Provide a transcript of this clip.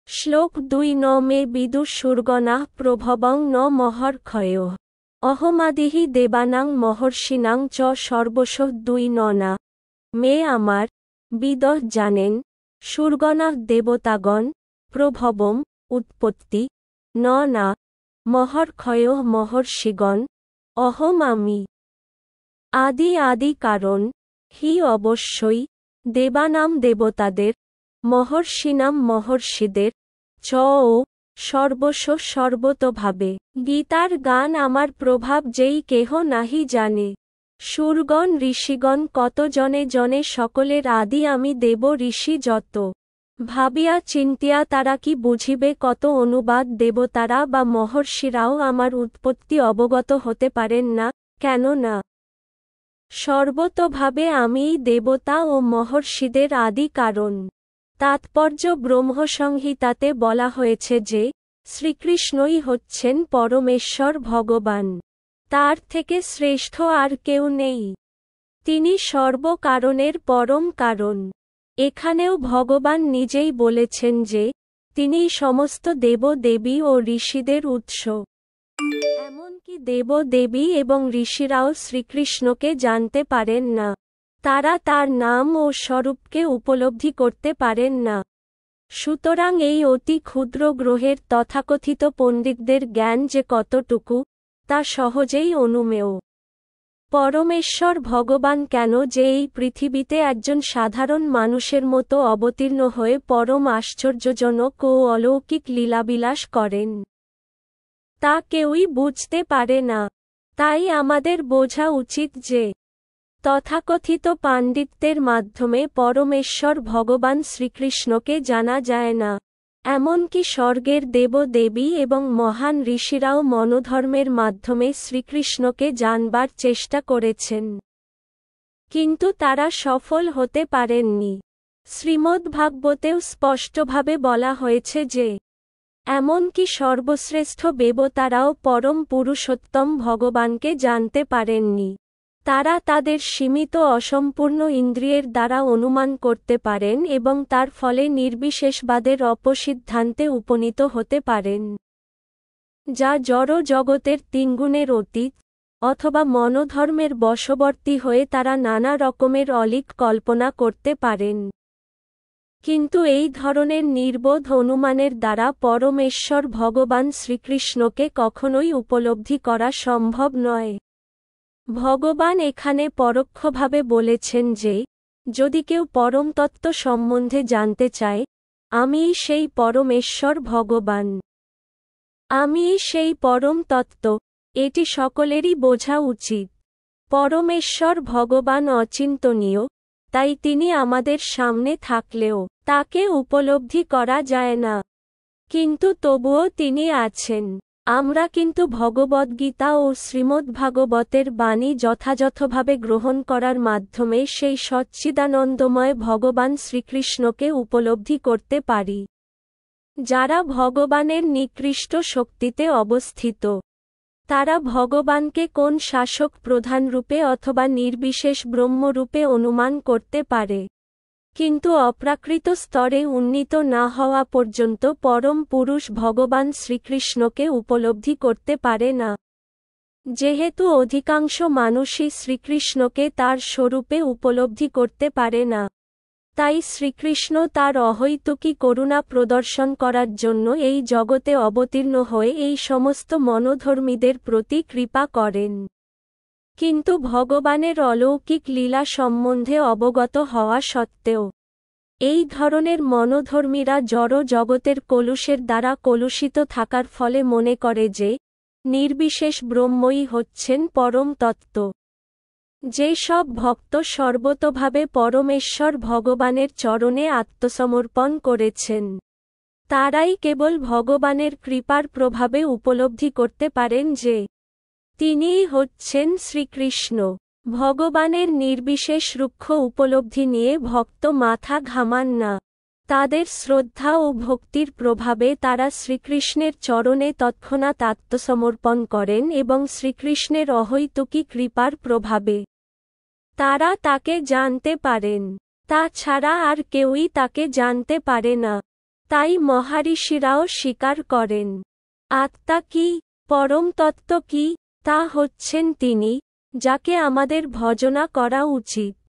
শ্লোক ২ ন মে বিদুঃসূর্গণাঃ প্রভবং ন মহর্ষয়ঃ অহমাদিহি দেবানাং মহর্ষিণাং চ সর্বশঃ ২ ন না মে আমার বিদঃ জানেন সূর্গণাঃ দেবতাগণ প্রভবম উৎপত্তি ন না মহর্ষয়ঃ মহর্ষিগণ অহম আমি আদি আদি কারণ হি অবশ্যই দেবানাম দেবতাদের মহর্ষিনাম মহর্ষিদের চ ও সর্বস্ব সর্বতোভাবে গীতার গান আমার প্রভাব যেই কেহ নাহি জানে সুরগণ ঋষিগণ কত জনে জনে সকলের আদি আমি দেব ঋষি যত ভাবিয়া চিন্তিয়া তারা কি বুঝিবে কত অনুবাদ দেবতারা বা মহর্ষিরাও আমার উৎপত্তি অবগত হতে পারেন না কেন না সর্বতোভাবে আমিই দেবতা ও মহর্ষিদের আদি কারণ তাৎপর্য ব্রহ্মসংহিতাতে বলা হয়েছে যে শ্রীকৃষ্ণই হচ্ছেন পরমেশ্বর ভগবান তার থেকে শ্রেষ্ঠ আর কেউ নেই তিনি সর্বকারণের পরম কারণ এখানেও ভগবান নিজেই বলেছেন যে তিনিই সমস্ত দেব-দেবী ও ঋষিদের উৎস এমনকি দেব-দেবী এবং ঋষিরাও শ্রীকৃষ্ণকে জানতে পারেন না তারা তার নাম ও স্বরূপকে উপলব্ধি করতে পারেন না সুতরাং এই অতি ক্ষুদ্র গ্রহের তথাকথিত পণ্ডিতদের জ্ঞান যে কতটুকু তা সহজেই অনুমেয় পরমেশ্বর ভগবান কেন যে এই পৃথিবীতে একজন সাধারণ মানুষের মতো অবতীর্ণ হয়ে পরম আশ্চর্যজনক ও অলৌকিক লীলাবিলাস করেন তা কেউই বুঝতে পারে না তাই আমাদের বোঝা উচিত যে তথাকথিত পাণ্ডিত্যের মাধ্যমে পরমেশ্বর ভগবান শ্রীকৃষ্ণকে জানা যায় না এমনকি স্বর্গের দেব-দেবী এবং মহান ঋষিরাও মনোধর্মের মাধ্যমে শ্রীকৃষ্ণকে জানবার চেষ্টা করেছেন কিন্তু তারা সফল হতে পারেননি শ্রীমদ্ভাগবতেও স্পষ্টভাবে বলা হয়েছে যে এমনকি সর্বশ্রেষ্ঠ দেবতারাও পরম পুরুষোত্তম ভগবানকে জানতে পারেননি তারা তাদের সীমিত অসম্পূর্ণ ইন্দ্রিয়ের দ্বারা অনুমান করতে পারেন এবং তার ফলে নির্বিশেষবাদের অপসিদ্ধান্তে উপনীত হতে পারেন যা জড় জগতের তিনগুণের অতীত অথবা মনোধর্মের বশবর্তী হয়ে তারা নানা রকমের অলীক কল্পনা করতে পারেন কিন্তু এই ধরনের নির্বোধ অনুমানের দ্বারা পরমেশ্বর ভগবান শ্রীকৃষ্ণকে কখনোই উপলব্ধি করা সম্ভব নয় ভগবান এখানে পরোক্ষভাবে বলেছেন যে যদি কেউ পরম তত্ত্ব সম্বন্ধে জানতে চায় আমিই সেই পরমেশ্বর ভগবান আমিই সেই পরম তত্ত্ব এটি সকলেরই বোঝা উচিত পরমেশ্বর ভগবান অচিন্তনীয় তাই তিনি আমাদের সামনে থাকলেও তাকে উপলব্ধি করা যায় না কিন্তু তবুও তিনি আছেন আমরা কিন্তু ভগবদ্গীতা ও শ্রীমদ্ভাগবতের বাণী যথাযথভাবে গ্রহণ করার মাধ্যমে সেই সচ্চিদানন্দময় ভগবান শ্রীকৃষ্ণকে উপলব্ধি করতে পারি যারা ভগবানের নিকৃষ্ট শক্তিতে অবস্থিত তারা ভগবানকে কোন শাসক প্রধানরূপে অথবা নির্বিশেষ ব্রহ্মরূপে অনুমান করতে পারে কিন্তু অপ্রাকৃত স্তরে উন্নীত না হওয়া পর্যন্ত পরম পুরুষ ভগবান শ্রীকৃষ্ণকে উপলব্ধি করতে পারে না যেহেতু অধিকাংশ মানুষই শ্রীকৃষ্ণকে তার স্বরূপে উপলব্ধি করতে পারে না তাই শ্রীকৃষ্ণ তার অহৈতুকী করুণা প্রদর্শন করার জন্য এই জগতে অবতীর্ণ হয়ে এই সমস্ত মনোধর্মীদের প্রতি কৃপা করেন কিন্তু ভগবানের অলৌকিক লীলা সম্বন্ধে অবগত হওয়া সত্ত্বেও এই ধরনের মনোধর্মীরা জড় জগতের কলুষের দ্বারা কলুষিত থাকার ফলে মনে করে যে নির্বিশেষ ব্রহ্মই হচ্ছেন পরম তত্ত্ব যে সব ভক্ত সর্বতোভাবে পরমেশ্বর ভগবানের চরণে আত্মসমর্পণ করেছেন তারাই কেবল ভগবানের কৃপার প্রভাবে উপলব্ধি করতে পারেন যে তিনিই হচ্ছেন শ্রীকৃষ্ণ ভগবানের নির্বিশেষ রুক্ষ উপলব্ধি নিয়ে ভক্ত মাথা ঘামান না তাদের শ্রদ্ধা ও ভক্তির প্রভাবে তারা শ্রীকৃষ্ণের চরণে তৎক্ষণাৎ আত্মসমর্পণ করেন এবং শ্রীকৃষ্ণের অহৈতুকী কৃপার প্রভাবে তারা তাকে জানতে পারেন তা ছাড়া আর কেউই তাকে জানতে পারে না তাই মহারিষিরাও স্বীকার করেন। আত্মা কি, পরম তত্ত্ব কি, তা হচ্ছেন তিনি, যাকে আমাদের ভজনা করা উচিত।